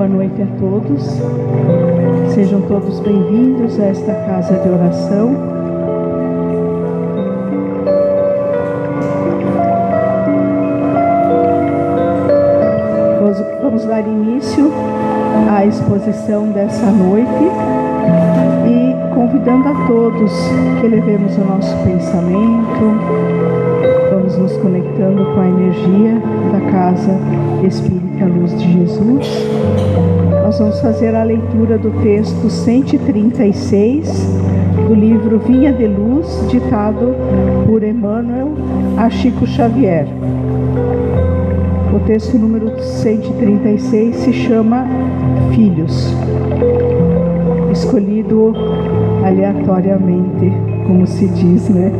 Boa noite a todos. Sejam todos bem-vindos a esta casa de oração. Vamos dar início à exposição dessa noite e convidando a todos que elevemos o nosso pensamento, vamos nos conectando com a energia da Casa Espírita Luz de Jesus. Nós vamos fazer a leitura do texto 136 do livro Vinha de Luz, ditado por Emmanuel a Chico Xavier. O texto número 136 se chama Filhos, escolhido aleatoriamente, como se diz, né?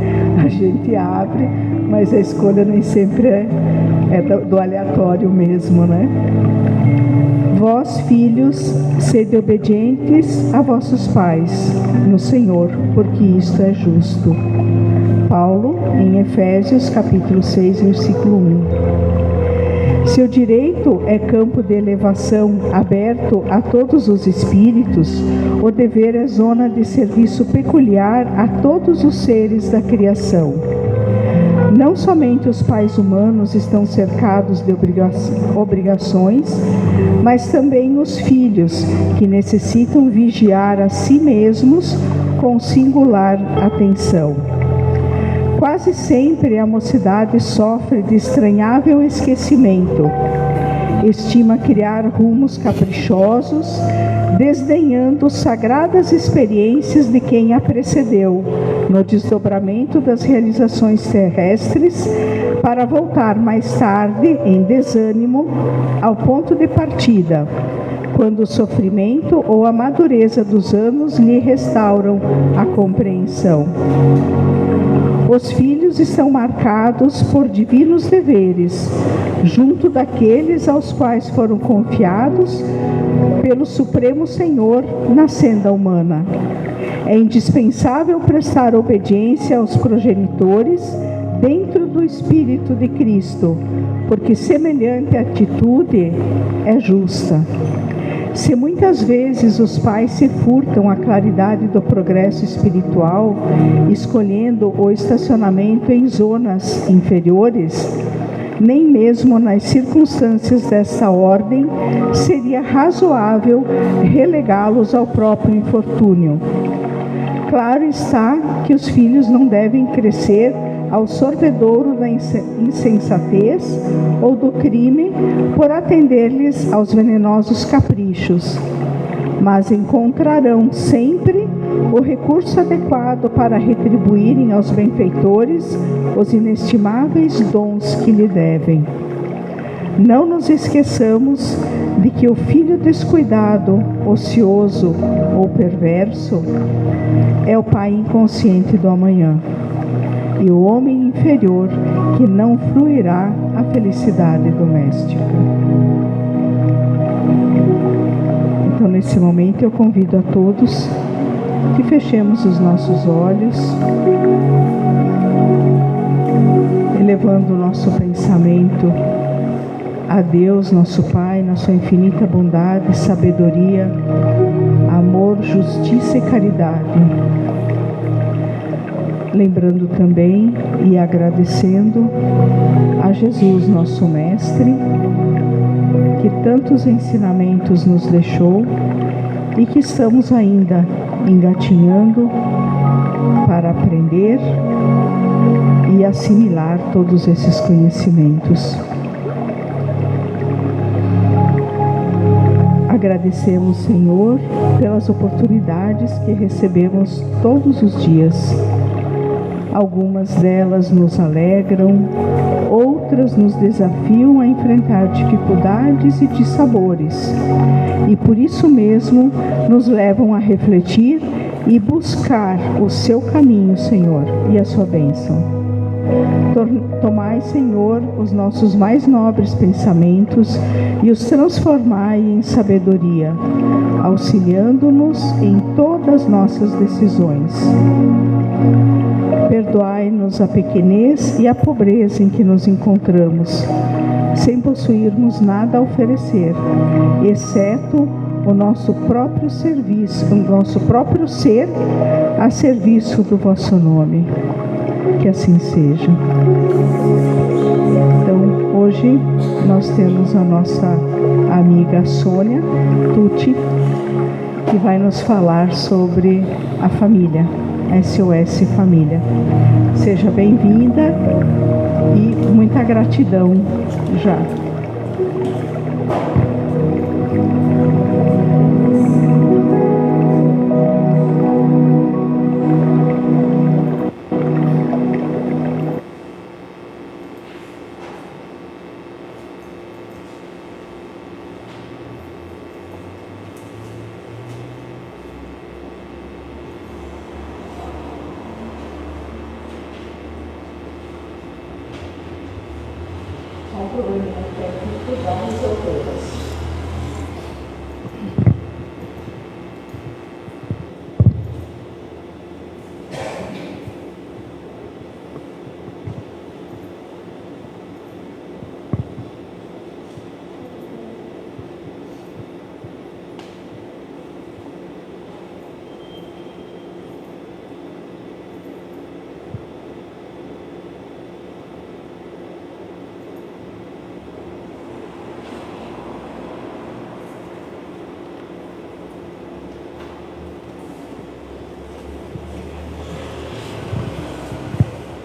A gente abre, mas a escolha nem sempre é do aleatório mesmo, né? Vós, filhos, sede obedientes a vossos pais no Senhor, porque isto é justo. Paulo, em Efésios, capítulo 6, versículo 1. Seu direito é campo de elevação aberto a todos os espíritos, o dever é zona de serviço peculiar a todos os seres da criação. Não somente os pais humanos estão cercados de obrigações, mas também os filhos, que necessitam vigiar a si mesmos com singular atenção. Quase sempre a mocidade sofre de estranhável esquecimento. Estima criar rumos caprichosos, desdenhando sagradas experiências de quem a precedeu, no desdobramento das realizações terrestres, para voltar mais tarde, em desânimo, ao ponto de partida, quando o sofrimento ou a madureza dos anos lhe restauram a compreensão. Os filhos estão marcados por divinos deveres, junto daqueles aos quais foram confiados pelo Supremo Senhor na senda humana. É indispensável prestar obediência aos progenitores dentro do Espírito de Cristo, porque semelhante atitude é justa. Se muitas vezes os pais se furtam à claridade do progresso espiritual, escolhendo o estacionamento em zonas inferiores, nem mesmo nas circunstâncias dessa ordem seria razoável relegá-los ao próprio infortúnio. Claro está que os filhos não devem crescer ao sorvedouro da insensatez ou do crime por atender-lhes aos venenosos caprichos, mas encontrarão sempre o recurso adequado para retribuírem aos benfeitores os inestimáveis dons que lhe devem. Não nos esqueçamos de que o filho descuidado, ocioso ou perverso é o pai inconsciente do amanhã, e o homem inferior que não fruirá a felicidade doméstica. Então, nesse momento, eu convido a todos que fechemos os nossos olhos, elevando o nosso pensamento a Deus, nosso Pai, na sua infinita bondade, sabedoria, amor, justiça e caridade. Lembrando também e agradecendo a Jesus, nosso Mestre, que tantos ensinamentos nos deixou e que estamos ainda engatinhando para aprender e assimilar todos esses conhecimentos. Agradecemos, Senhor, pelas oportunidades que recebemos todos os dias. Algumas delas nos alegram, outras nos desafiam a enfrentar dificuldades e dissabores, e por isso mesmo nos levam a refletir e buscar o seu caminho, Senhor, e a sua bênção. Tomai, Senhor, os nossos mais nobres pensamentos e os transformai em sabedoria, auxiliando-nos em todas nossas decisões. Perdoai-nos a pequenez e a pobreza em que nos encontramos, sem possuirmos nada a oferecer, exceto o nosso próprio serviço, o nosso próprio ser a serviço do vosso nome. Que assim seja. Então, hoje nós temos a nossa amiga Sônia Tucci, que vai nos falar sobre a família, SOS Família. Seja bem-vinda e muita gratidão já.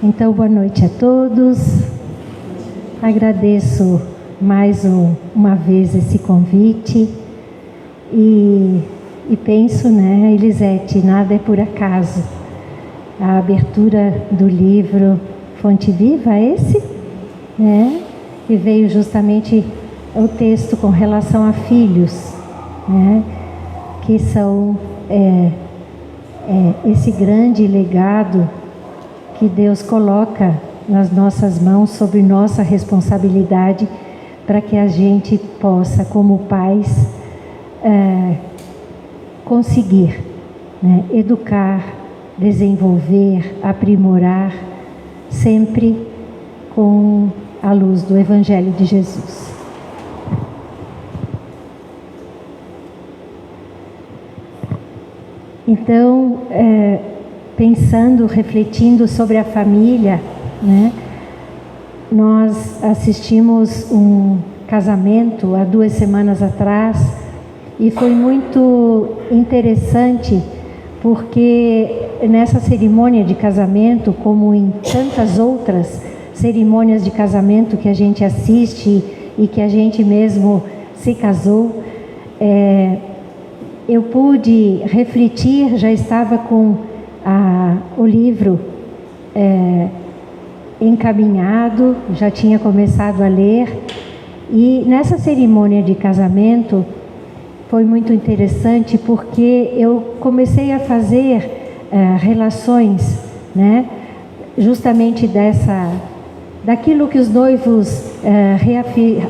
Então, boa noite a todos. Agradeço mais uma vez esse convite e penso, né, Elisete, nada é por acaso. A abertura do livro Fonte Viva, esse, né, e veio justamente o texto com relação a filhos, né, que são esse grande legado que Deus coloca nas nossas mãos, sobre nossa responsabilidade, para que a gente possa, como pais, conseguir, né, educar, desenvolver, aprimorar, sempre com a luz do Evangelho de Jesus. Então, pensando, refletindo sobre a família, né? Nós assistimos um casamento há 2 semanas atrás e foi muito interessante, porque nessa cerimônia de casamento, como em tantas outras cerimônias de casamento que a gente assiste e que a gente mesmo se casou, eu pude refletir, já estava com o livro encaminhado, já tinha começado a ler, e nessa cerimônia de casamento foi muito interessante, porque eu comecei a fazer relações, né, justamente daquilo que os noivos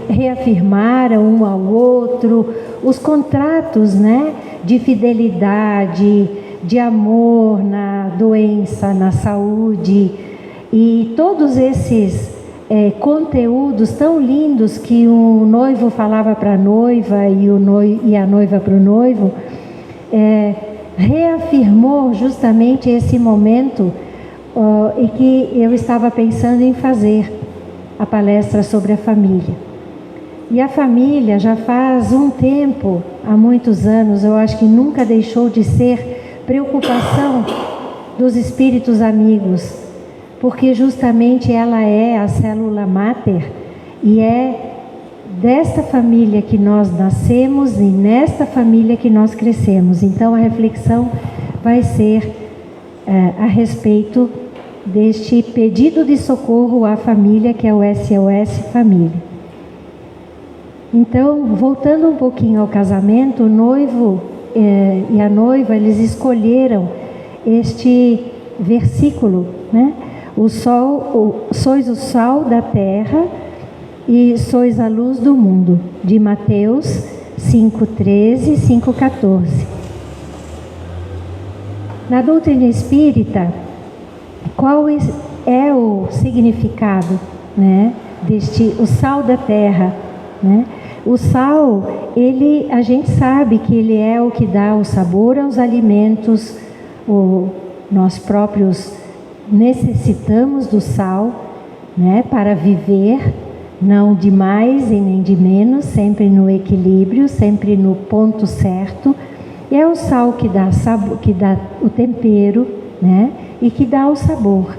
reafirmaram um ao outro, os contratos, né, de fidelidade, de amor na doença, na saúde, e todos esses conteúdos tão lindos que o noivo falava para a noiva e a noiva para o noivo, reafirmou justamente esse momento em que eu estava pensando em fazer a palestra sobre a família. E a família já faz um tempo, há muitos anos, eu acho que nunca deixou de ser preocupação dos espíritos amigos, porque justamente ela é a célula máter e é desta família que nós nascemos e nesta família que nós crescemos. Então a reflexão vai ser a respeito deste pedido de socorro à família, que é o SOS Família. Então, voltando um pouquinho ao casamento, o noivo e a noiva, eles escolheram este versículo, né? Sois o sal da terra e sois a luz do mundo, de Mateus 5,13 e 5,14. Na doutrina espírita, qual é o significado, né, o sal da terra, né? O sal, a gente sabe que ele é o que dá o sabor aos alimentos. Nós próprios necessitamos do sal, né, para viver, não de mais e nem de menos, sempre no equilíbrio, sempre no ponto certo. E é o sal que dá sabor, que dá o tempero, né, e que dá o sabor.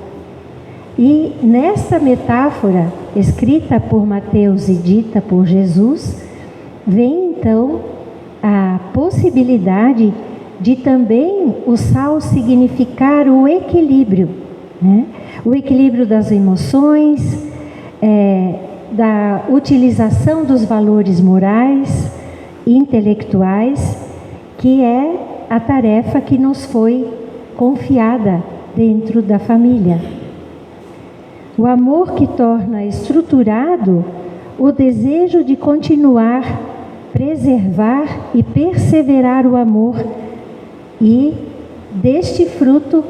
E nessa metáfora, escrita por Mateus e dita por Jesus, vem então a possibilidade de também o sal significar o equilíbrio, né? O equilíbrio das emoções, da utilização dos valores morais e intelectuais, que é a tarefa que nos foi confiada dentro da família. O amor que torna estruturado o desejo de continuar, preservar e perseverar o amor, e deste fruto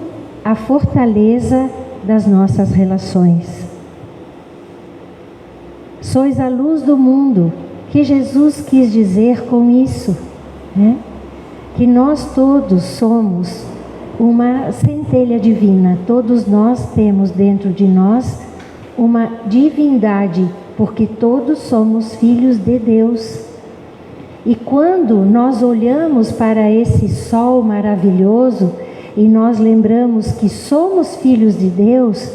a fortaleza das nossas relações. Sois a luz do mundo, que Jesus quis dizer com isso, né? Que nós todos somos uma centelha divina, todos nós temos dentro de nós uma divindade, porque todos somos filhos de Deus. E quando nós olhamos para esse sol maravilhoso e nós lembramos que somos filhos de Deus,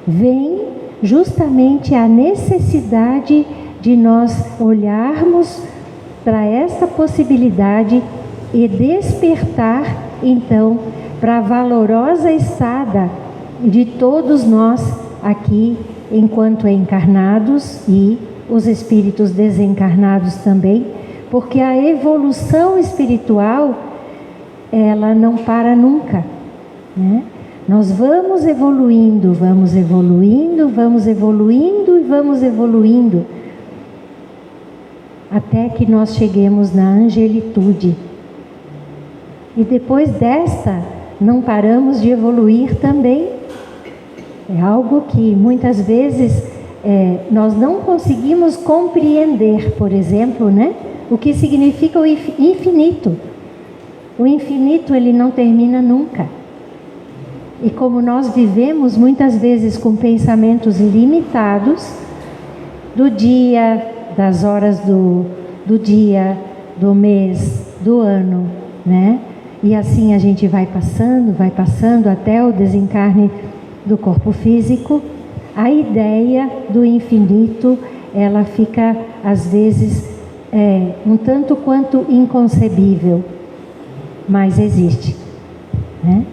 vem justamente a necessidade de nós olharmos para essa possibilidade e despertar então para a valorosa estada de todos nós aqui enquanto encarnados e os espíritos desencarnados também, porque a evolução espiritual, ela não para nunca, né? Nós vamos evoluindo, vamos evoluindo, vamos evoluindo e vamos evoluindo, até que nós cheguemos na angelitude. E depois desta, não paramos de evoluir também. É algo que muitas vezes nós não conseguimos compreender, por exemplo, né? O que significa o infinito. O infinito, ele não termina nunca. E como nós vivemos muitas vezes com pensamentos limitados, do dia, das horas do dia, do mês, do ano, né? E assim a gente vai passando até o desencarne do corpo físico. A ideia do infinito, ela fica às vezes um tanto quanto inconcebível, mas existe, né?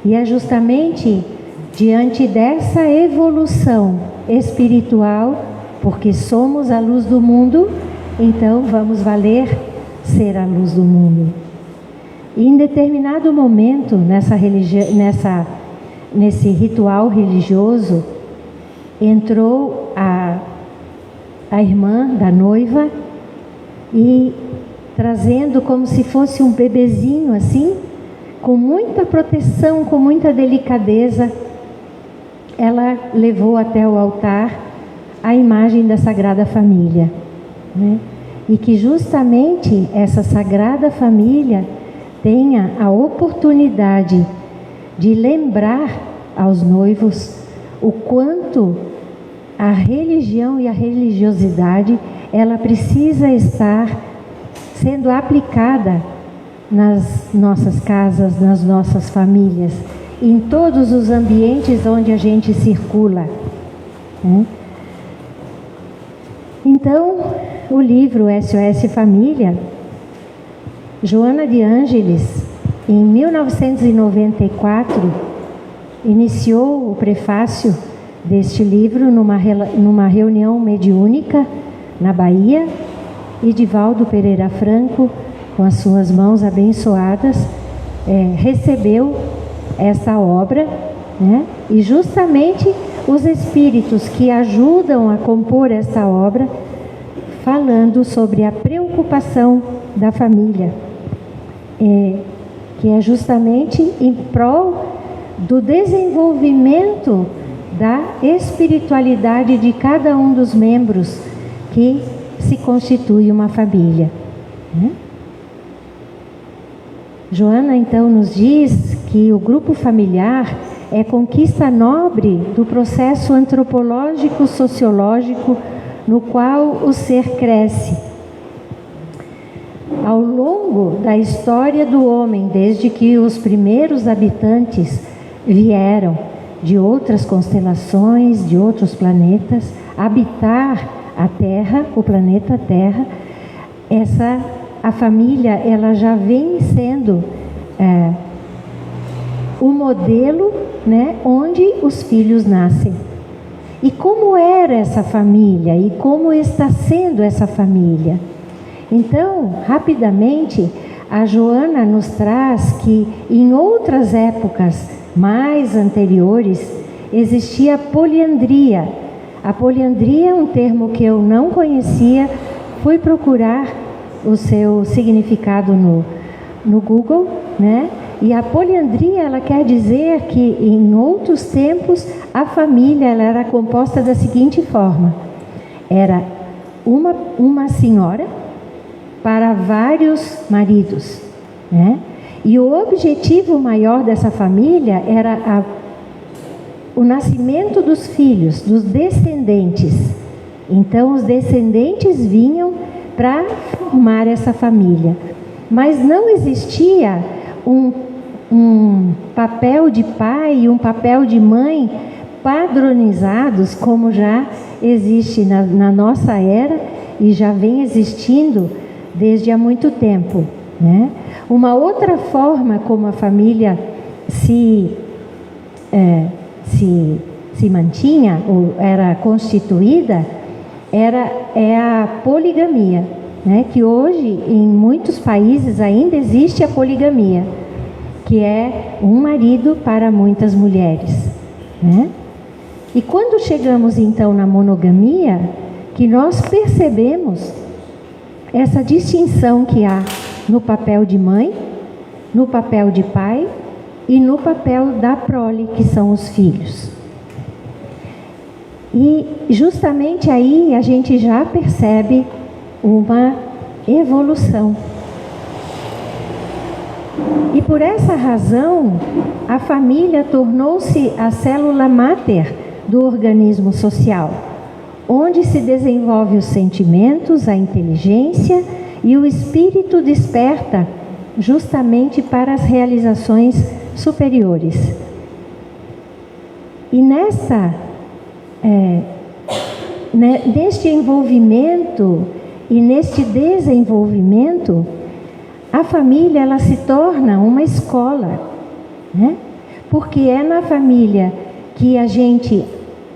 E é justamente diante dessa evolução espiritual, porque somos a luz do mundo, então vamos valer ser a luz do mundo. E em determinado momento nesse ritual religioso, entrou a irmã da noiva e trazendo como se fosse um bebezinho assim, com muita proteção, com muita delicadeza, ela levou até o altar a imagem da Sagrada Família, né? E que justamente essa Sagrada Família tenha a oportunidade de lembrar aos noivos o quanto a religião e a religiosidade, ela precisa estar sendo aplicada nas nossas casas, nas nossas famílias, em todos os ambientes onde a gente circula, né? Então, o livro SOS Família, Joana de Ângeles, em 1994, iniciou o prefácio deste livro numa reunião mediúnica na Bahia, e Divaldo Pereira Franco, com as suas mãos abençoadas, recebeu essa obra, né? E justamente os espíritos que ajudam a compor essa obra, falando sobre a preocupação da família, que é justamente em prol do desenvolvimento da espiritualidade de cada um dos membros que se constitui uma família, né? Joana então nos diz que o grupo familiar é conquista nobre do processo antropológico sociológico no qual o ser cresce. Ao longo da história do homem, desde que os primeiros habitantes vieram de outras constelações, de outros planetas, habitar a Terra, o planeta Terra, a família ela já vem sendo o modelo, né, onde os filhos nascem. E como era essa família e como está sendo essa família? Então, rapidamente, a Joana nos traz que em outras épocas mais anteriores existia poliandria. A poliandria é um termo que eu não conhecia, fui procurar o seu significado no Google, né? E a poliandria, ela quer dizer que em outros tempos a família ela era composta da seguinte forma: era uma senhora para vários maridos, né? E o objetivo maior dessa família era o nascimento dos filhos, dos descendentes. Então os descendentes vinham para formar essa família, mas não existia um papel de pai e um papel de mãe padronizados como já existe na nossa era e já vem existindo desde há muito tempo, né? Uma outra forma como a família se mantinha ou era constituída é a poligamia, né? Que hoje em muitos países ainda existe a poligamia, que é um marido para muitas mulheres, né? E quando chegamos então na monogamia, que nós percebemos essa distinção que há no papel de mãe, no papel de pai e no papel da prole, que são os filhos. E justamente aí a gente já percebe uma evolução. E por essa razão, a família tornou-se a célula máter do organismo social, onde se desenvolve os sentimentos, a inteligência e o espírito desperta justamente para as realizações superiores. E neste envolvimento e neste desenvolvimento, a família ela se torna uma escola, né? Porque é na família que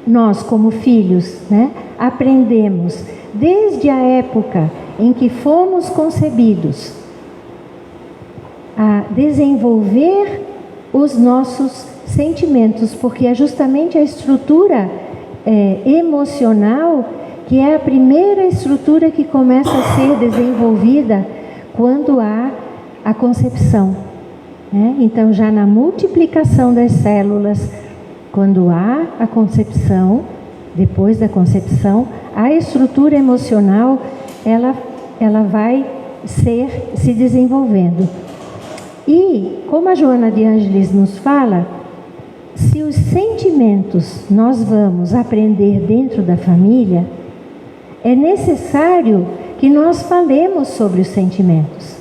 nós como filhos, né, aprendemos desde a época em que fomos concebidos a desenvolver os nossos sentimentos, porque é justamente a estrutura emocional que é a primeira estrutura que começa a ser desenvolvida quando há a concepção, né? Então já na multiplicação das células, quando há a concepção, depois da concepção, a estrutura emocional ela vai se desenvolvendo. E como a Joana de Ângeles nos fala, se os sentimentos nós vamos aprender dentro da família, é necessário que nós falemos sobre os sentimentos.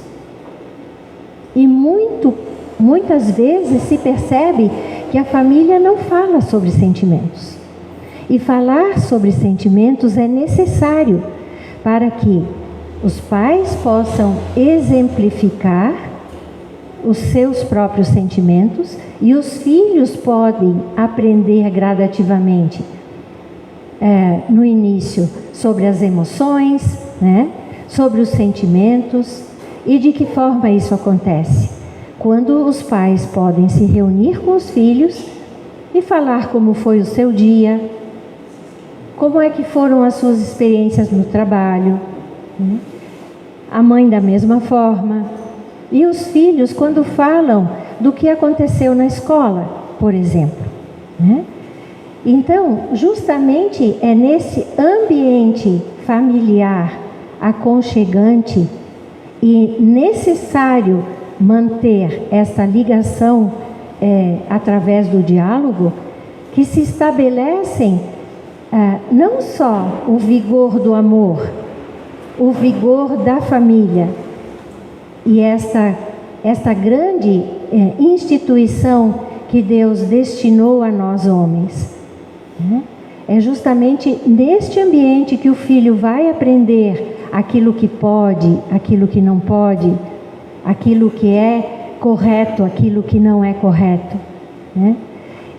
E muitas vezes se percebe que a família não fala sobre sentimentos. E falar sobre sentimentos é necessário para que os pais possam exemplificar os seus próprios sentimentos e os filhos podem aprender gradativamente, no início, sobre as emoções, né? Sobre os sentimentos. E de que forma isso acontece? Quando os pais podem se reunir com os filhos e falar como foi o seu dia, como é que foram as suas experiências no trabalho, né? A mãe da mesma forma. E os filhos quando falam do que aconteceu na escola, por exemplo, né? Então, justamente é nesse ambiente familiar, aconchegante e necessário manter essa ligação através do diálogo, que se estabelecem não só o vigor do amor, o vigor da família e esta grande instituição que Deus destinou a nós homens. É justamente neste ambiente que o filho vai aprender aquilo que pode, aquilo que não pode, aquilo que é correto, aquilo que não é correto, né?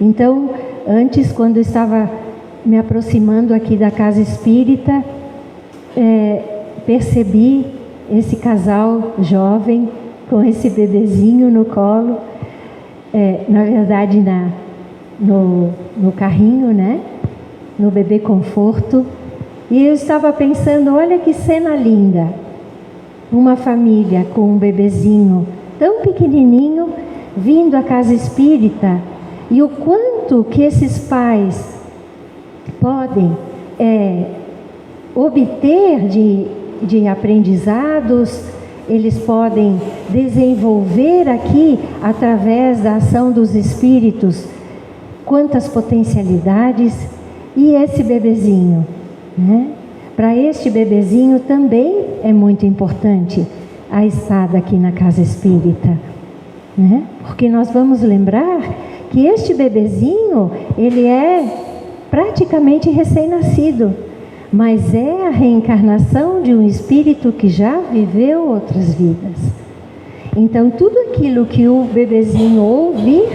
Então, antes, quando eu estava me aproximando aqui da casa espírita, percebi esse casal jovem com esse bebezinho no colo, na verdade no carrinho, né? No bebê conforto. E eu estava pensando, olha que cena linda, uma família com um bebezinho tão pequenininho vindo à casa espírita, e o quanto que esses pais podem obter de aprendizados, eles podem desenvolver aqui, através da ação dos espíritos, quantas potencialidades. E esse bebezinho, né? Para este bebezinho também é muito importante a estada aqui na casa espírita, né? Porque nós vamos lembrar que este bebezinho, ele é praticamente recém-nascido, mas é a reencarnação de um espírito que já viveu outras vidas. Então, tudo aquilo que o bebezinho ouvir,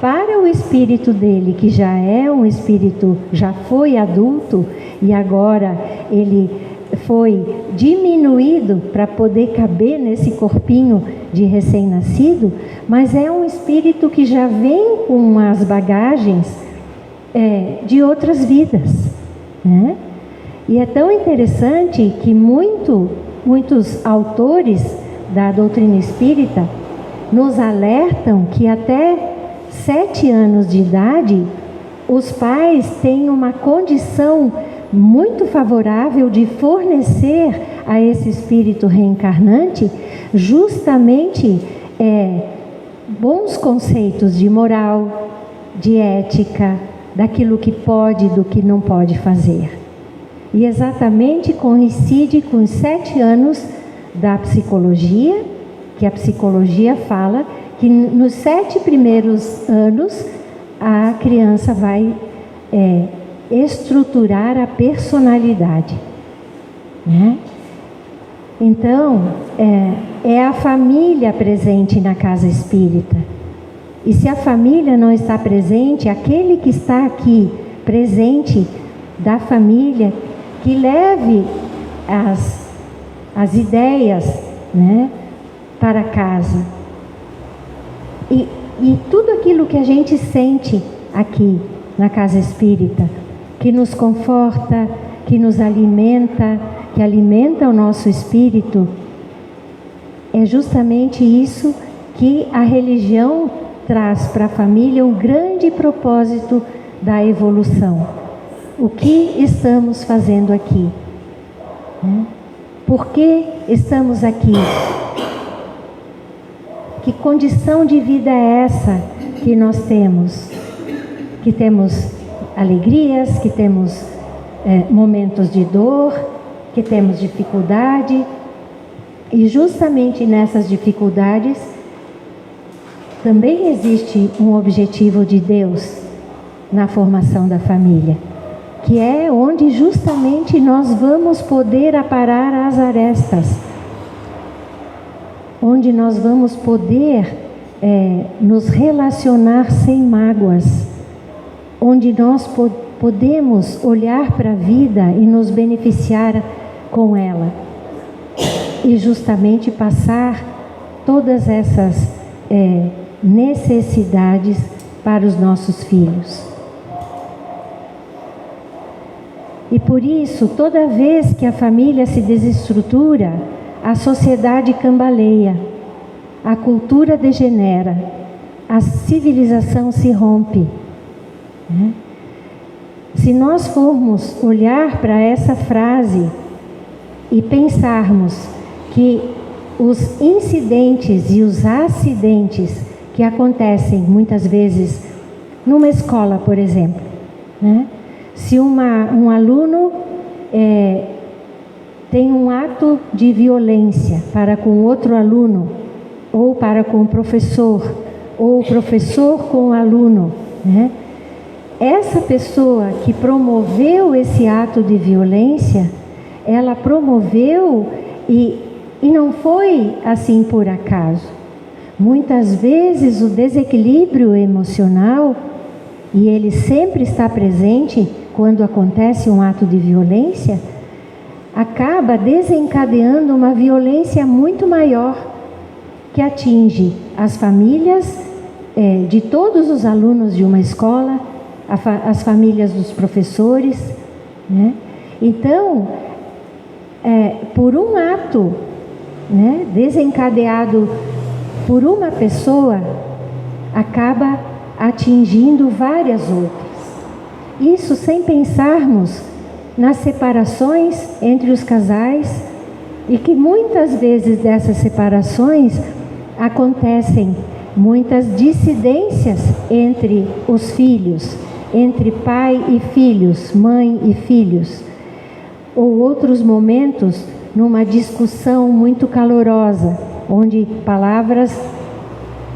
para o espírito dele, que já é um espírito, já foi adulto e agora ele foi diminuído para poder caber nesse corpinho de recém-nascido, mas é um espírito que já vem com as bagagens de outras vidas, né? E é tão interessante que muitos autores da doutrina espírita nos alertam que até 7 anos de idade, os pais têm uma condição muito favorável de fornecer a esse espírito reencarnante justamente bons conceitos de moral, de ética, daquilo que pode e do que não pode fazer. E exatamente coincide com os 7 anos da psicologia, que a psicologia fala que nos 7 primeiros anos a criança vai estruturar a personalidade, né? Então, é a família presente na casa espírita. E se a família não está presente, aquele que está aqui presente da família, que leve as ideias, né, para casa. E tudo aquilo que a gente sente aqui na casa espírita, que nos conforta, que nos alimenta, que alimenta o nosso espírito, é justamente isso que a religião traz para a família, um grande propósito da evolução. O que estamos fazendo aqui? Por que estamos aqui? Que condição de vida é essa que nós temos? Que temos alegrias, que temos momentos de dor, que temos dificuldade. E justamente nessas dificuldades também existe um objetivo de Deus na formação da família, que é onde justamente nós vamos poder aparar as arestas, onde nós vamos poder nos relacionar sem mágoas, onde nós podemos olhar para a vida e nos beneficiar com ela, e justamente passar todas essas necessidades para os nossos filhos. E por isso, toda vez que a família se desestrutura, a sociedade cambaleia, a cultura degenera, a civilização se rompe, né? se nós formos olhar para essa frase e pensarmos que os incidentes e os acidentes que acontecem muitas vezes numa escola, por exemplo, né? Se um aluno tem um ato de violência para com outro aluno, ou para com o professor, ou o professor com o aluno, né? Essa pessoa que promoveu esse ato de violência, ela promoveu e não foi assim por acaso. Muitas vezes o desequilíbrio emocional, e ele sempre está presente quando acontece um ato de violência, acaba desencadeando uma violência muito maior que atinge as famílias de todos os alunos de uma escola, as famílias dos professores, né? Então, por um ato, né, desencadeado por uma pessoa, acaba atingindo várias outras. Isso sem pensarmos nas separações entre os casais, e que muitas vezes dessas separações acontecem muitas dissidências entre os filhos, entre pai e filhos, mãe e filhos, ou outros momentos numa discussão muito calorosa, onde palavras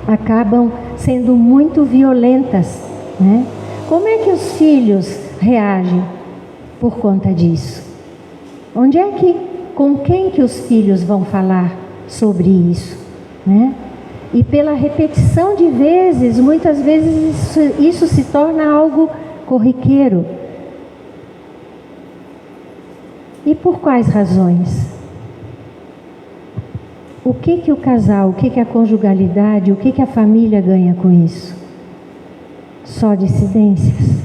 acabam sendo muito violentas, né? Como é que os filhos reagem por conta disso? Com quem que os filhos vão falar sobre isso, né? E pela repetição de vezes, muitas vezes isso se torna algo corriqueiro. E por quais razões? O que o casal, o que a conjugalidade, o que a família ganha com isso? Só dissidências,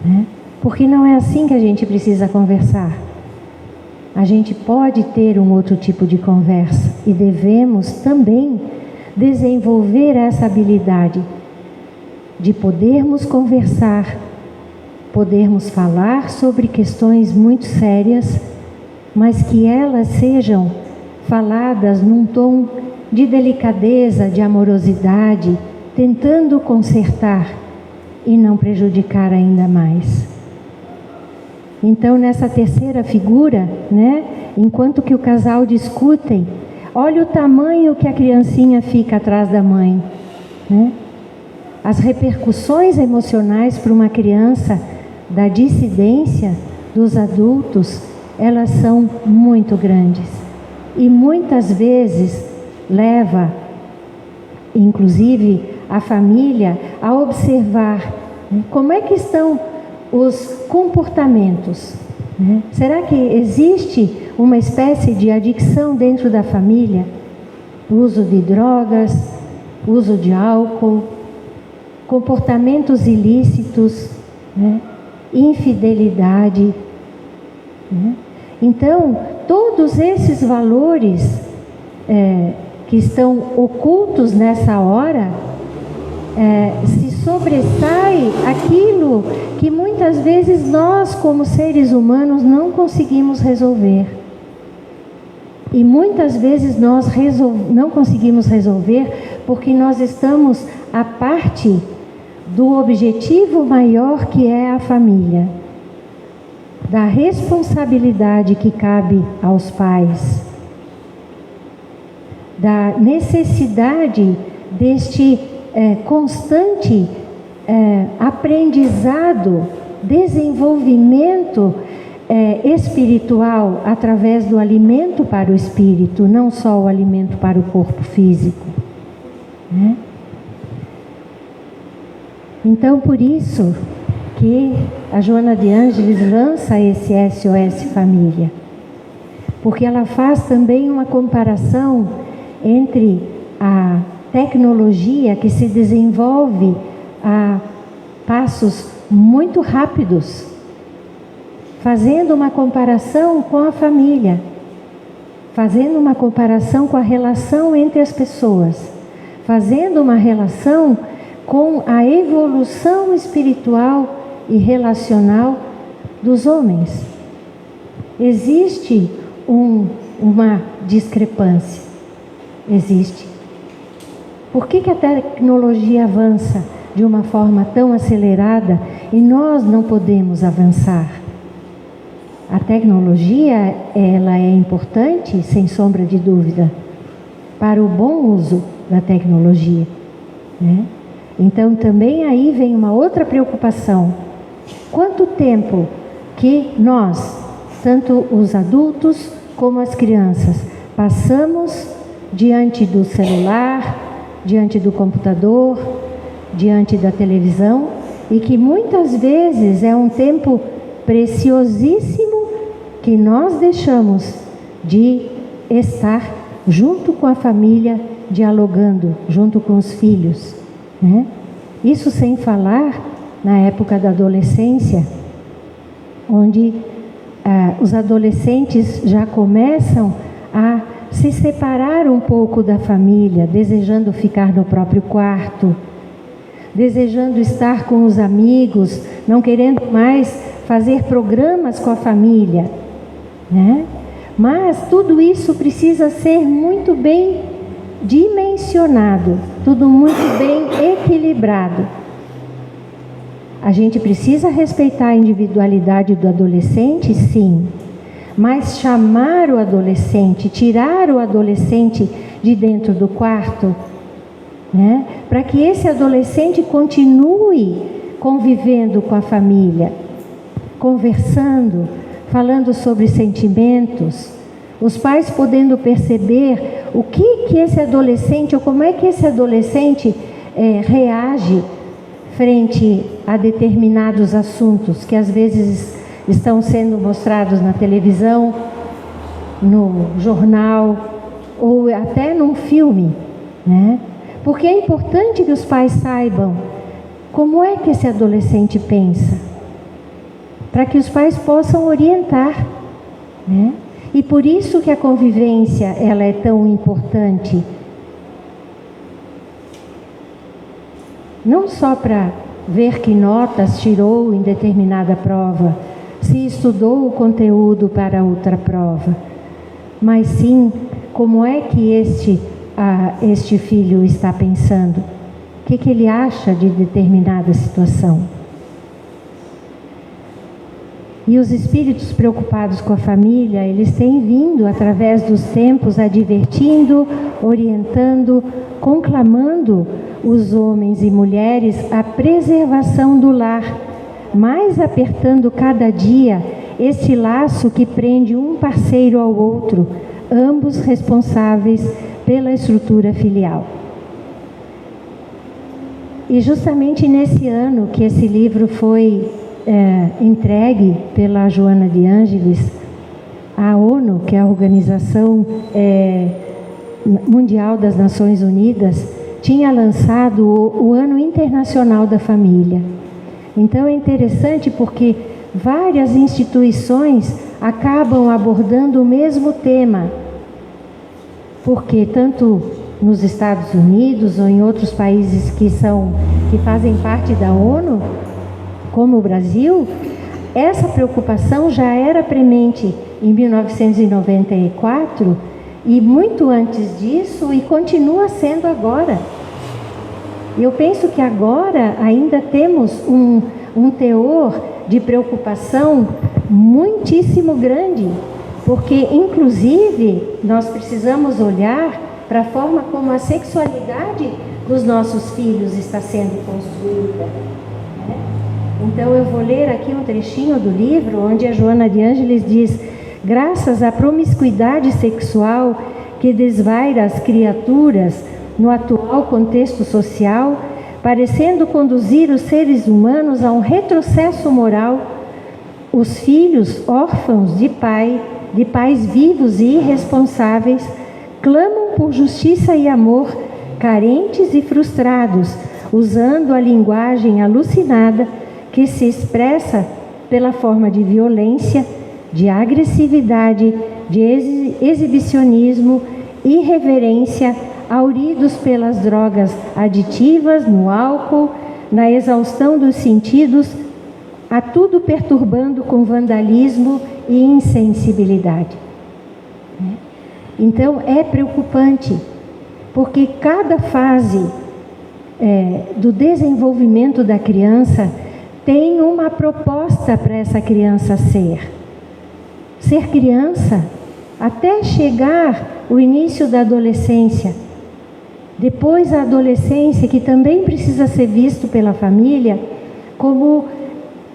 né? Porque não é assim que a gente precisa conversar. A gente pode ter um outro tipo de conversa e devemos também desenvolver essa habilidade de podermos conversar, podermos falar sobre questões muito sérias, mas que elas sejam faladas num tom de delicadeza, de amorosidade, tentando consertar e não prejudicar ainda mais. Então, nessa terceira figura, né, enquanto que o casal discutem, olha o tamanho que a criancinha fica atrás da mãe, né? As repercussões emocionais para uma criança da dissidência dos adultos, elas são muito grandes. E muitas vezes leva, inclusive, a família a observar, né, como é que estão os comportamentos, né? Será que existe uma espécie de adicção dentro da família? Uso de drogas, uso de álcool, comportamentos ilícitos, né? Infidelidade, né? Então, todos esses valores que estão ocultos nessa hora, se sobressai aquilo que muitas vezes nós, como seres humanos, não conseguimos resolver. E muitas vezes nós não conseguimos resolver porque nós estamos à parte do objetivo maior, que é a família, da responsabilidade que cabe aos pais, da necessidade deste constante aprendizado, desenvolvimento espiritual através do alimento para o espírito, não só o alimento para o corpo físico, né? Então, por isso que a Joana de Ângeles lança esse SOS Família, porque ela faz também uma comparação entre a tecnologia que se desenvolve a passos muito rápidos, fazendo uma comparação com a família, fazendo uma comparação com a relação entre as pessoas, fazendo uma relação com a evolução espiritual e relacional dos homens. Existe uma discrepância. Existe. Por que a tecnologia avança de uma forma tão acelerada e nós não podemos avançar? A tecnologia, ela é importante, sem sombra de dúvida, para o bom uso da tecnologia, né? Então também aí vem uma outra preocupação. Quanto tempo que nós, tanto os adultos como as crianças, passamos diante do celular, diante do computador, diante da televisão, e que muitas vezes é um tempo preciosíssimo que nós deixamos de estar junto com a família, dialogando, junto com os filhos, né? Isso sem falar na época da adolescência, onde os adolescentes já começam a se separar um pouco da família, desejando ficar no próprio quarto, desejando estar com os amigos, não querendo mais fazer programas com a família, né? Mas tudo isso precisa ser muito bem dimensionado, tudo muito bem equilibrado. A gente precisa respeitar a individualidade do adolescente, sim, mas chamar o adolescente, tirar o adolescente de dentro do quarto, né, para que esse adolescente continue convivendo com a família, conversando, falando sobre sentimentos, os pais podendo perceber o que esse adolescente, ou como é que esse adolescente reage frente a determinados assuntos que às vezes estão sendo mostrados na televisão, no jornal ou até num filme, né? Porque é importante que os pais saibam como é que esse adolescente pensa, para que os pais possam orientar, né? E por isso que a convivência, ela é tão importante. Não só para ver que notas tirou em determinada prova, se estudou o conteúdo para outra prova, mas sim como é que este filho está pensando, o que ele acha de determinada situação. E os espíritos preocupados com a família, eles têm vindo através dos tempos advertindo, orientando, conclamando os homens e mulheres à preservação do lar, mais apertando cada dia esse laço que prende um parceiro ao outro, ambos responsáveis pela estrutura filial. E justamente nesse ano que esse livro foi entregue pela Joana de Ângeles, a ONU, que é a Organização Mundial das Nações Unidas, tinha lançado o Ano Internacional da Família. Então é interessante porque várias instituições acabam abordando o mesmo tema, porque tanto nos Estados Unidos ou em outros países que fazem parte da ONU, como o Brasil, essa preocupação já era premente em 1994 e muito antes disso, e continua sendo agora. Eu penso que agora ainda temos um teor de preocupação muitíssimo grande, porque inclusive nós precisamos olhar para a forma como a sexualidade dos nossos filhos está sendo construída, né? Então eu vou ler aqui um trechinho do livro onde a Joana de Ângeles diz: graças à promiscuidade sexual que desvaira as criaturas no atual contexto social, parecendo conduzir os seres humanos a um retrocesso moral, os filhos órfãos de pais vivos e irresponsáveis, clamam por justiça e amor, carentes e frustrados, usando a linguagem alucinada que se expressa pela forma de violência, de agressividade, de exibicionismo, irreverência, auridos pelas drogas aditivas, no álcool, na exaustão dos sentidos a tudo perturbando com vandalismo e insensibilidade. Então é preocupante, porque cada fase do desenvolvimento da criança tem uma proposta para essa criança ser criança, até chegar o início da adolescência. Depois a adolescência, que também precisa ser visto pela família como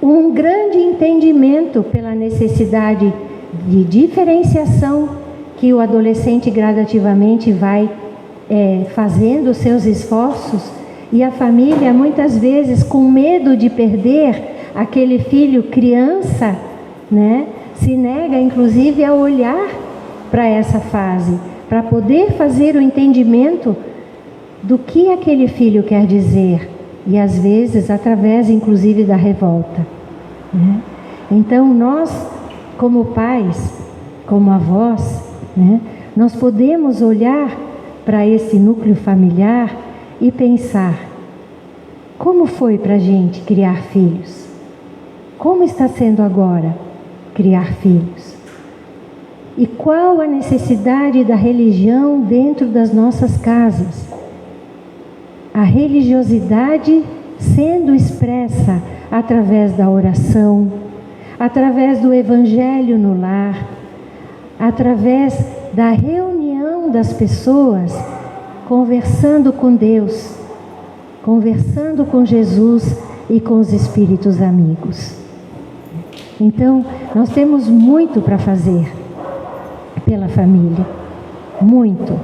um grande entendimento pela necessidade de diferenciação que o adolescente gradativamente vai fazendo os seus esforços, e a família muitas vezes com medo de perder aquele filho criança, né, se nega inclusive a olhar para essa fase, para poder fazer o entendimento do que aquele filho quer dizer, e às vezes através inclusive da revolta, né? Então nós, como pais, como avós, né, nós podemos olhar para esse núcleo familiar e pensar: como foi para a gente criar filhos? Como está sendo agora criar filhos? E qual a necessidade da religião dentro das nossas casas? A religiosidade sendo expressa através da oração, através do evangelho no lar, através da reunião das pessoas, conversando com Deus, conversando com Jesus e com os espíritos amigos. Então, nós temos muito para fazer pela família, muito.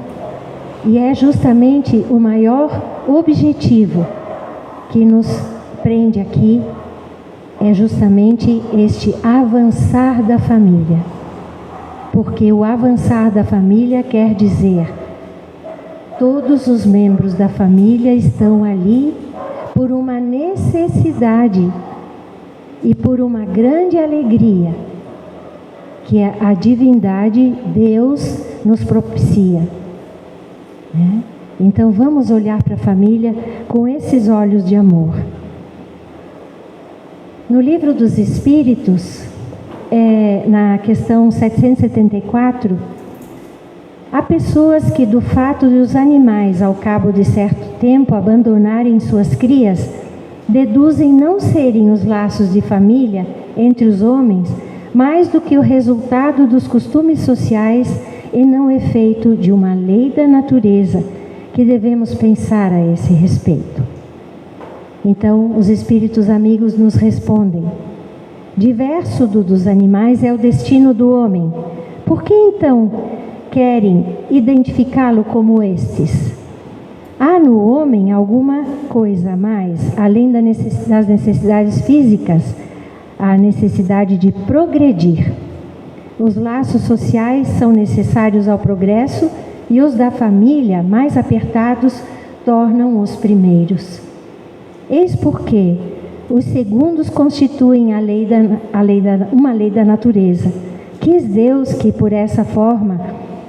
E é justamente o maior objetivo que nos prende aqui, é justamente este avançar da família. Porque o avançar da família quer dizer: todos os membros da família estão ali por uma necessidade e por uma grande alegria que a divindade, Deus, nos propicia, né? Então vamos olhar para a família com esses olhos de amor. No Livro dos Espíritos, na questão 774, há pessoas que, do fato de os animais, ao cabo de certo tempo, abandonarem suas crias, deduzem não serem os laços de família entre os homens mais do que o resultado dos costumes sociais e não efeito de uma lei da natureza, que devemos pensar a esse respeito. Então, os espíritos amigos nos respondem: diverso dos animais é o destino do homem. Por que então querem identificá-lo como estes? Há no homem alguma coisa a mais, além das necessidades físicas, a necessidade de progredir. Os laços sociais são necessários ao progresso e os da família, mais apertados, tornam os primeiros. Eis porque os segundos constituem uma lei da natureza. Quis Deus que, por essa forma,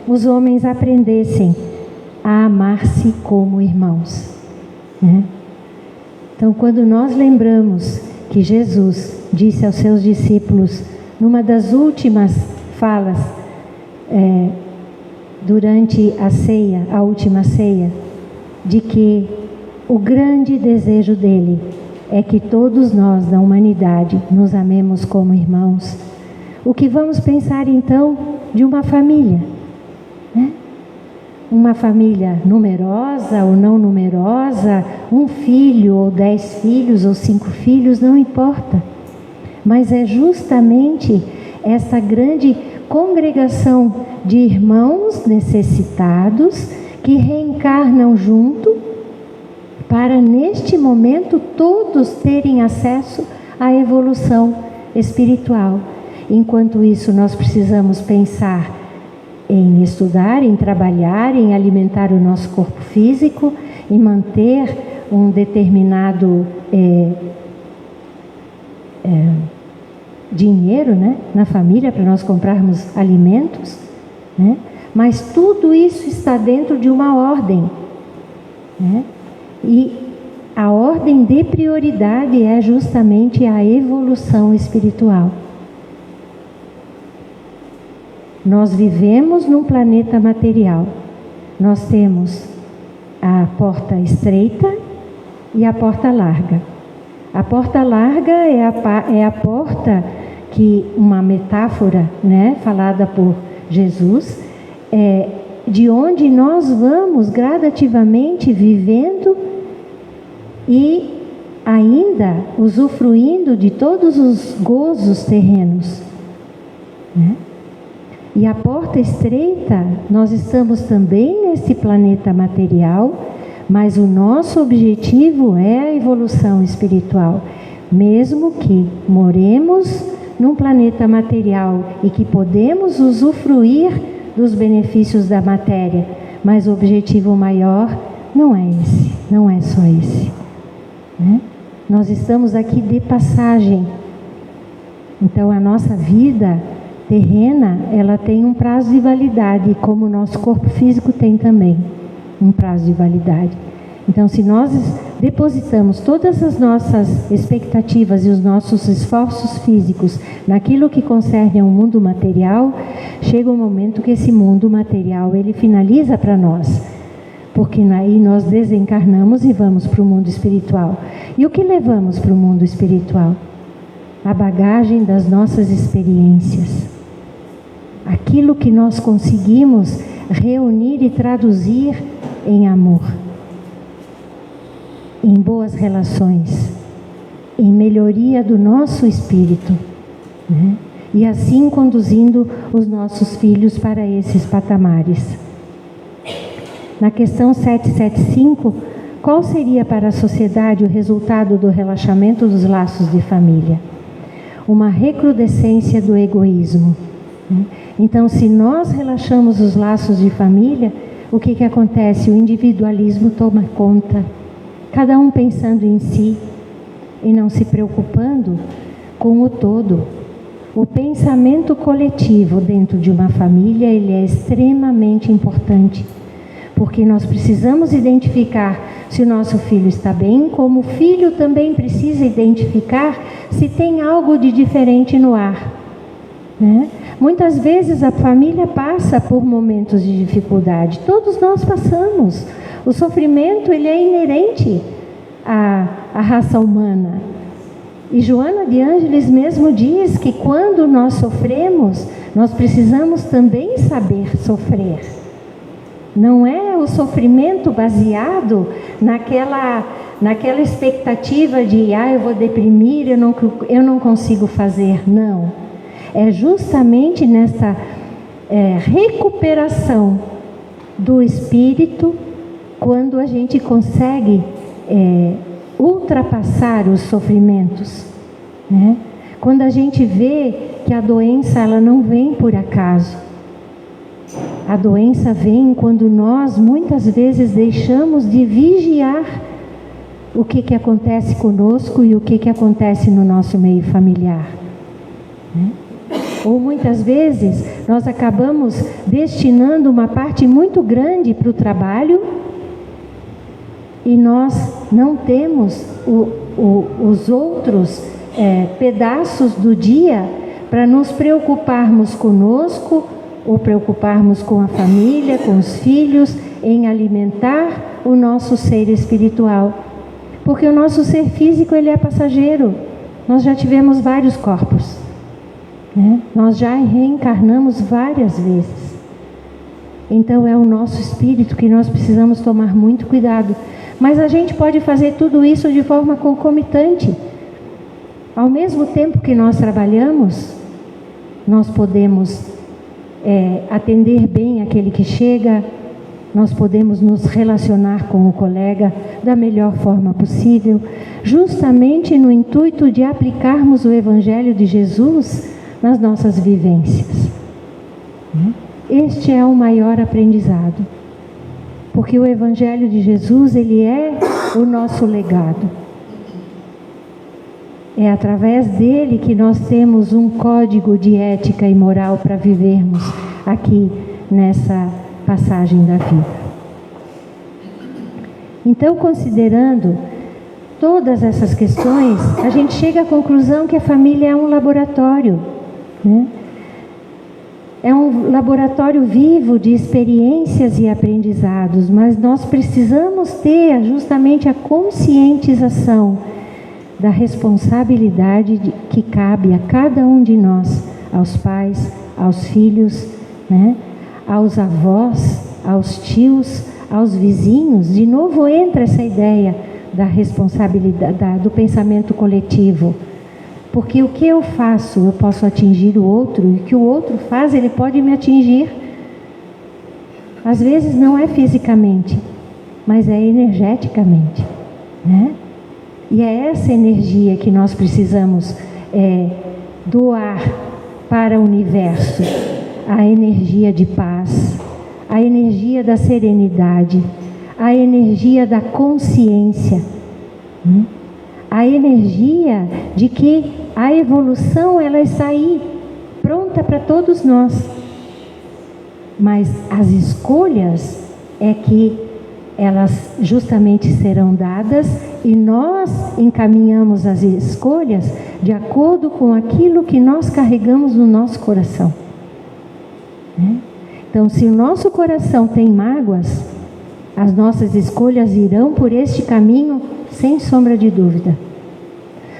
os homens aprendessem a amar-se como irmãos, né? Então, quando nós lembramos que Jesus disse aos seus discípulos, numa das últimas falas, durante a ceia, a última ceia, de que o grande desejo dele é que todos nós da humanidade nos amemos como irmãos. O que vamos pensar então de uma família, né? Uma família numerosa ou não numerosa, um filho ou 10 filhos ou 5 filhos, não importa. Mas é justamente essa grande congregação de irmãos necessitados que reencarnam junto para, neste momento, todos terem acesso à evolução espiritual. Enquanto isso, nós precisamos pensar em estudar, em trabalhar, em alimentar o nosso corpo físico, em manter um determinado dinheiro, né, na família para nós comprarmos alimentos, né? Mas tudo isso está dentro de uma ordem, né? E a ordem de prioridade é justamente a evolução espiritual. Nós vivemos num planeta material. Nós temos a porta estreita e a porta larga. A porta larga é a porta que, uma metáfora, né, falada por Jesus, de onde nós vamos gradativamente vivendo e ainda usufruindo de todos os gozos terrenos, né? E a porta estreita, nós estamos também nesse planeta material, mas o nosso objetivo é a evolução espiritual. Mesmo que moremos num planeta material e que podemos usufruir dos benefícios da matéria, mas o objetivo maior não é esse, não é só esse, né? Nós estamos aqui de passagem. Então a nossa vida terrena, ela tem um prazo de validade, como o nosso corpo físico tem também um prazo de validade. Então, se nós depositamos todas as nossas expectativas e os nossos esforços físicos naquilo que concerne ao mundo material, chega um momento que esse mundo material, ele finaliza para nós, porque aí nós desencarnamos e vamos para o mundo espiritual. E o que levamos para o mundo espiritual? A bagagem das nossas experiências. Aquilo que nós conseguimos reunir e traduzir em amor, em boas relações, em melhoria do nosso espírito, né? E assim conduzindo os nossos filhos para esses patamares. Na questão 775, qual seria para a sociedade o resultado do relaxamento dos laços de família? Uma recrudescência do egoísmo, né? Então, se nós relaxamos os laços de família, o que acontece? O individualismo toma conta, cada um pensando em si e não se preocupando com o todo. O pensamento coletivo dentro de uma família, ele é extremamente importante, porque nós precisamos identificar se o nosso filho está bem, como o filho também precisa identificar se tem algo de diferente no ar, né? Muitas vezes a família passa por momentos de dificuldade, todos nós passamos. O sofrimento, ele é inerente à raça humana. E Joana de Ângeles mesmo diz que quando nós sofremos, nós precisamos também saber sofrer. Não é o sofrimento baseado naquela expectativa de eu vou deprimir, eu não consigo fazer. Não. É justamente nessa recuperação do espírito quando a gente consegue ultrapassar os sofrimentos, né? Quando a gente vê que a doença, ela não vem por acaso. A doença vem quando nós muitas vezes deixamos de vigiar o que acontece conosco e o que acontece no nosso meio familiar, né? Ou muitas vezes nós acabamos destinando uma parte muito grande para o trabalho e nós não temos os outros pedaços do dia para nos preocuparmos conosco ou preocuparmos com a família, com os filhos, em alimentar o nosso ser espiritual. Porque o nosso ser físico, ele é passageiro. Nós já tivemos vários corpos, né? Nós já reencarnamos várias vezes. Então é o nosso espírito que nós precisamos tomar muito cuidado. Mas a gente pode fazer tudo isso de forma concomitante. Ao mesmo tempo que nós trabalhamos, nós podemos atender bem aquele que chega, nós podemos nos relacionar com o colega da melhor forma possível, justamente no intuito de aplicarmos o Evangelho de Jesus nas nossas vivências. Este é o maior aprendizado, porque o Evangelho de Jesus, ele é o nosso legado. É através dele que nós temos um código de ética e moral para vivermos aqui nessa passagem da vida. Então, considerando todas essas questões, a gente chega à conclusão que a família é um laboratório, né? É um laboratório vivo de experiências e aprendizados, mas nós precisamos ter justamente a conscientização da responsabilidade que cabe a cada um de nós, aos pais, aos filhos, né? Aos avós, aos tios, aos vizinhos. De novo entra essa ideia da responsabilidade, do pensamento coletivo. Porque o que eu faço, eu posso atingir o outro, e o que o outro faz, ele pode me atingir. Às vezes não é fisicamente, mas é energeticamente, né? E é essa energia que nós precisamos doar para o universo. A energia de paz, a energia da serenidade, a energia da consciência, né? A energia de que a evolução ela está aí, pronta para todos nós. Mas as escolhas é que elas justamente serão dadas e nós encaminhamos as escolhas de acordo com aquilo que nós carregamos no nosso coração, né? Então, se o nosso coração tem mágoas, as nossas escolhas irão por este caminho, sem sombra de dúvida.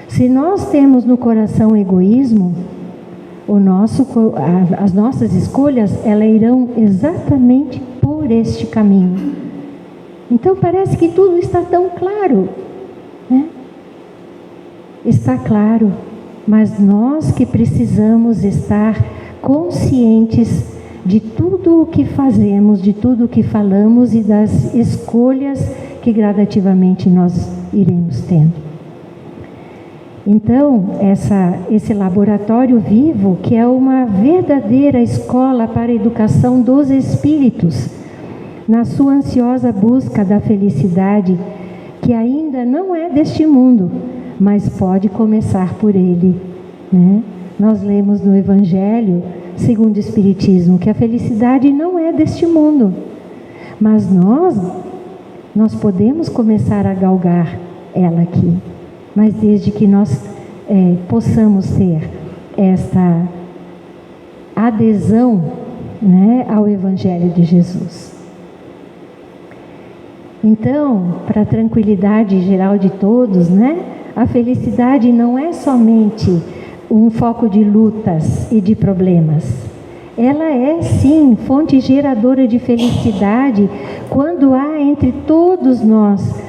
Se nós temos no coração egoísmo, as nossas escolhas, elas irão exatamente por este caminho. Então parece que tudo está tão claro, né? Está claro, mas nós que precisamos estar conscientes de tudo o que fazemos, de tudo o que falamos e das escolhas que gradativamente nós iremos tendo. Então, esse laboratório vivo, que é uma verdadeira escola para a educação dos espíritos, na sua ansiosa busca da felicidade, que ainda não é deste mundo, mas pode começar por ele, né? Nós lemos no Evangelho, segundo o Espiritismo, que a felicidade não é deste mundo, mas nós podemos começar a galgar ela aqui, mas desde que nós possamos ter esta adesão, né, ao Evangelho de Jesus. Então, para a tranquilidade geral de todos, né, a felicidade não é somente um foco de lutas e de problemas. Ela é, sim, fonte geradora de felicidade quando há entre todos nós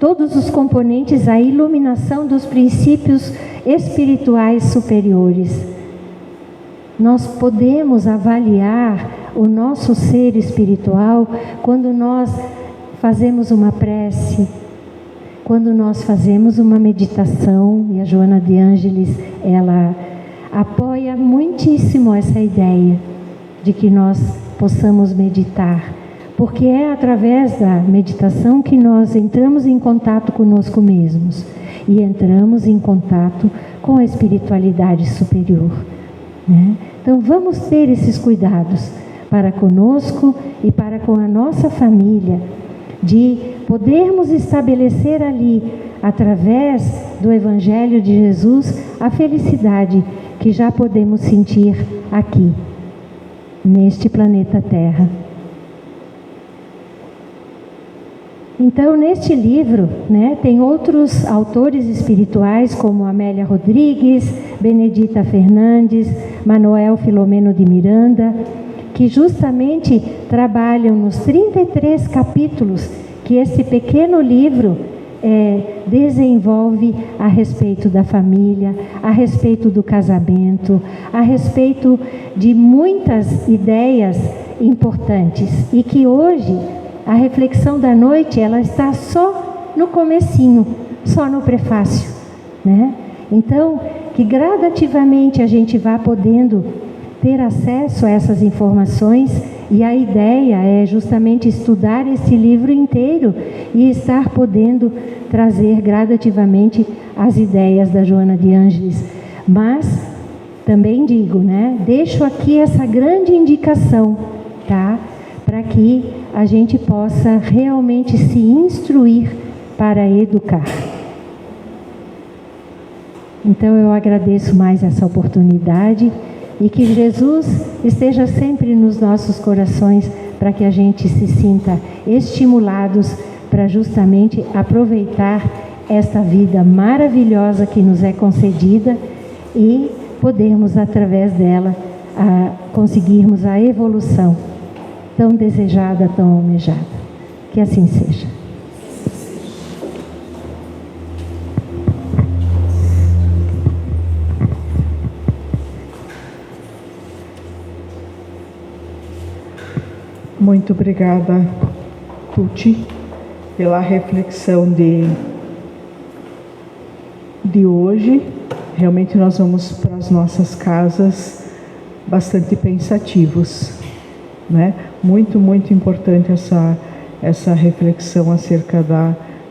todos os componentes, a iluminação dos princípios espirituais superiores. Nós podemos avaliar o nosso ser espiritual quando nós fazemos uma prece, quando nós fazemos uma meditação, e a Joana de Ângeles, ela apoia muitíssimo essa ideia de que nós possamos meditar, porque é através da meditação que nós entramos em contato conosco mesmos e entramos em contato com a espiritualidade superior, né? Então vamos ter esses cuidados para conosco e para com a nossa família, de podermos estabelecer ali, através do Evangelho de Jesus, a felicidade que já podemos sentir aqui, neste planeta Terra. Então, neste livro, né, tem outros autores espirituais, como Amélia Rodrigues, Benedita Fernandes, Manuel Filomeno de Miranda, que justamente trabalham nos 33 capítulos que esse pequeno livro desenvolve a respeito da família, a respeito do casamento, a respeito de muitas ideias importantes, e que hoje a reflexão da noite ela está só no comecinho, só no prefácio, né? Então, que gradativamente a gente vá podendo ter acesso a essas informações, e a ideia é justamente estudar esse livro inteiro e estar podendo trazer gradativamente as ideias da Joana de Ângeles. Mas também digo, né, deixo aqui essa grande indicação, tá? Para que a gente possa realmente se instruir para educar. Então eu agradeço mais essa oportunidade e que Jesus esteja sempre nos nossos corações para que a gente se sinta estimulados para justamente aproveitar esta vida maravilhosa que nos é concedida e podermos, através dela, conseguirmos a evolução tão desejada, tão almejada. Que assim seja. Muito obrigada, Tuti, pela reflexão de hoje. Realmente nós vamos para as nossas casas bastante pensativos, né? Muito importante essa reflexão acerca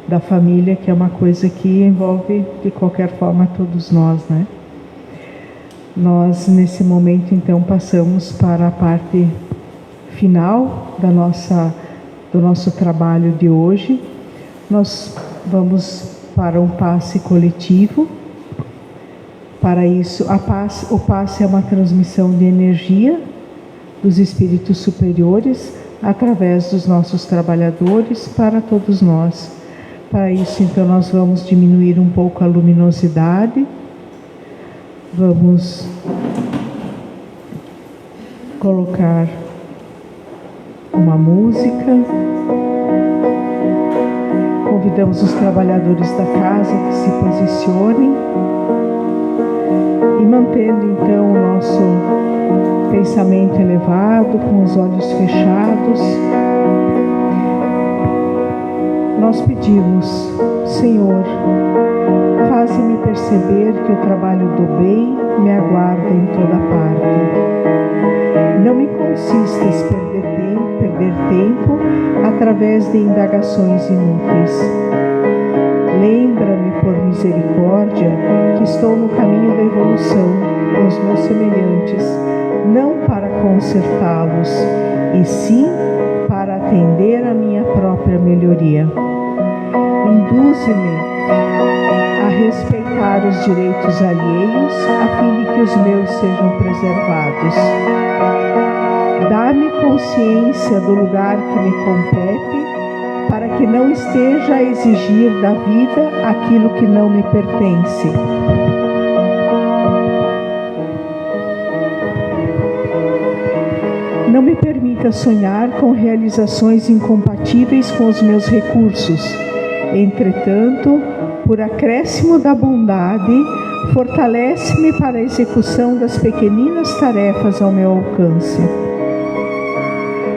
da família, que é uma coisa que envolve de qualquer forma todos nós, né? Nós nesse momento então passamos para a parte final do nosso trabalho de hoje. Nós vamos para um passe coletivo. Para isso, o passe é uma transmissão de energia dos espíritos superiores através dos nossos trabalhadores para todos nós. Para isso, então, nós vamos diminuir um pouco a luminosidade. Vamos colocar uma música. Convidamos os trabalhadores da casa que se posicionem e mantendo então o nosso pensamento elevado, com os olhos fechados, nós pedimos: Senhor, faze-me perceber que o trabalho do bem me aguarda em toda parte. Não me consistas perder tempo através de indagações inúteis. Lembra-me, por misericórdia, que estou no caminho da evolução com os meus semelhantes, não para consertá-los, e sim para atender à minha própria melhoria. Induze-me a respeitar os direitos alheios, a fim de que os meus sejam preservados. Dá-me consciência do lugar que me compete, para que não esteja a exigir da vida aquilo que não me pertence. Não me permita sonhar com realizações incompatíveis com os meus recursos. Entretanto, por acréscimo da bondade, fortalece-me para a execução das pequeninas tarefas ao meu alcance.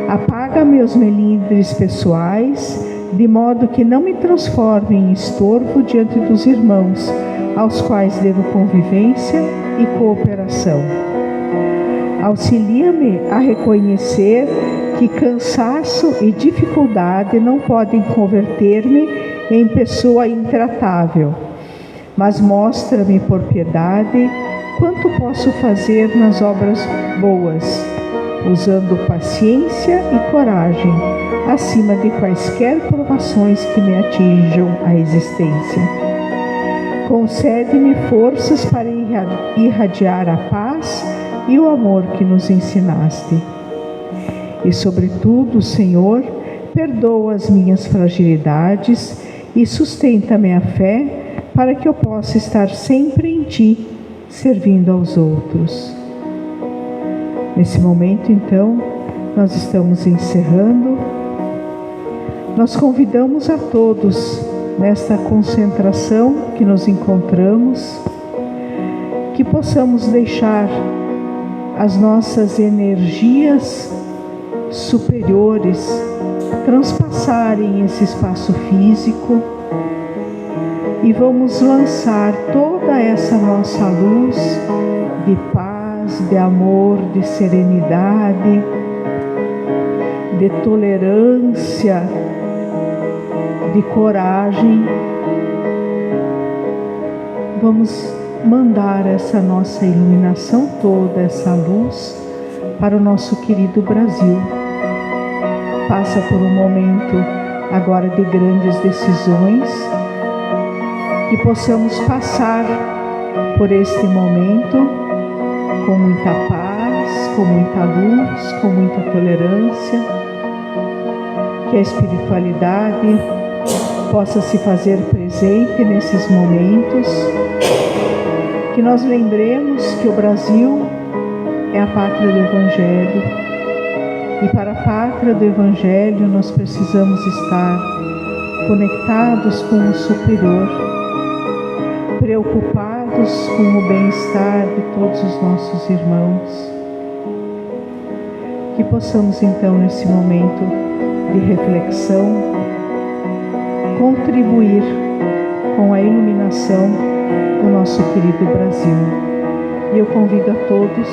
Apaga meus melindres pessoais, de modo que não me transforme em estorvo diante dos irmãos, aos quais devo convivência e cooperação. Auxilia-me a reconhecer que cansaço e dificuldade não podem converter-me em pessoa intratável, mas mostra-me por piedade quanto posso fazer nas obras boas, usando paciência e coragem, acima de quaisquer provações que me atinjam a existência. Concede-me forças para irradiar a paz e o amor que nos ensinaste. E, sobretudo, Senhor, perdoa as minhas fragilidades e sustenta-me a fé para que eu possa estar sempre em Ti, servindo aos outros. Nesse momento, então, nós estamos encerrando. Nós convidamos a todos, nesta concentração que nos encontramos, que possamos deixar as nossas energias superiores transpassarem esse espaço físico e vamos lançar toda essa nossa luz de paz, de amor, de serenidade, de tolerância, de coragem. Vamos mandar essa nossa iluminação toda, essa luz, para o nosso querido Brasil. Passa por um momento agora de grandes decisões, que possamos passar por este momento com muita paz, com muita luz, com muita tolerância, que a espiritualidade possa se fazer presente nesses momentos, que nós lembremos que o Brasil é a pátria do Evangelho, e para a pátria do Evangelho nós precisamos estar conectados com o superior, preocupados com o bem-estar de todos os nossos irmãos. Que possamos então, nesse momento de reflexão, contribuir com a iluminação do nosso querido Brasil. E eu convido a todos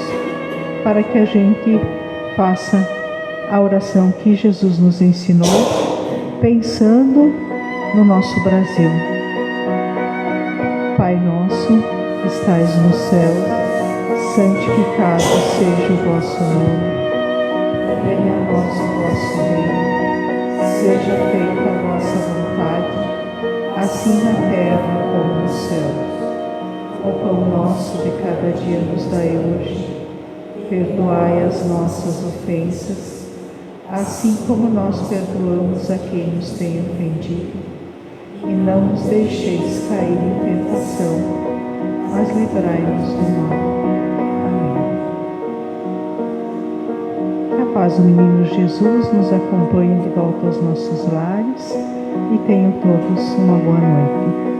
para que a gente faça a oração que Jesus nos ensinou, pensando no nosso Brasil. Pai nosso, que estais no céu, santificado seja o vosso nome. Venha a nós o vosso reino, seja feita a vossa vontade, assim na terra como no céu. O pão nosso de cada dia nos dai hoje. Perdoai as nossas ofensas, assim como nós perdoamos a quem nos tem ofendido. E não nos deixeis cair em tentação, mas livrai-nos do mal. Amém. Que a paz do menino Jesus nos acompanhe de volta aos nossos lares e tenham todos uma boa noite.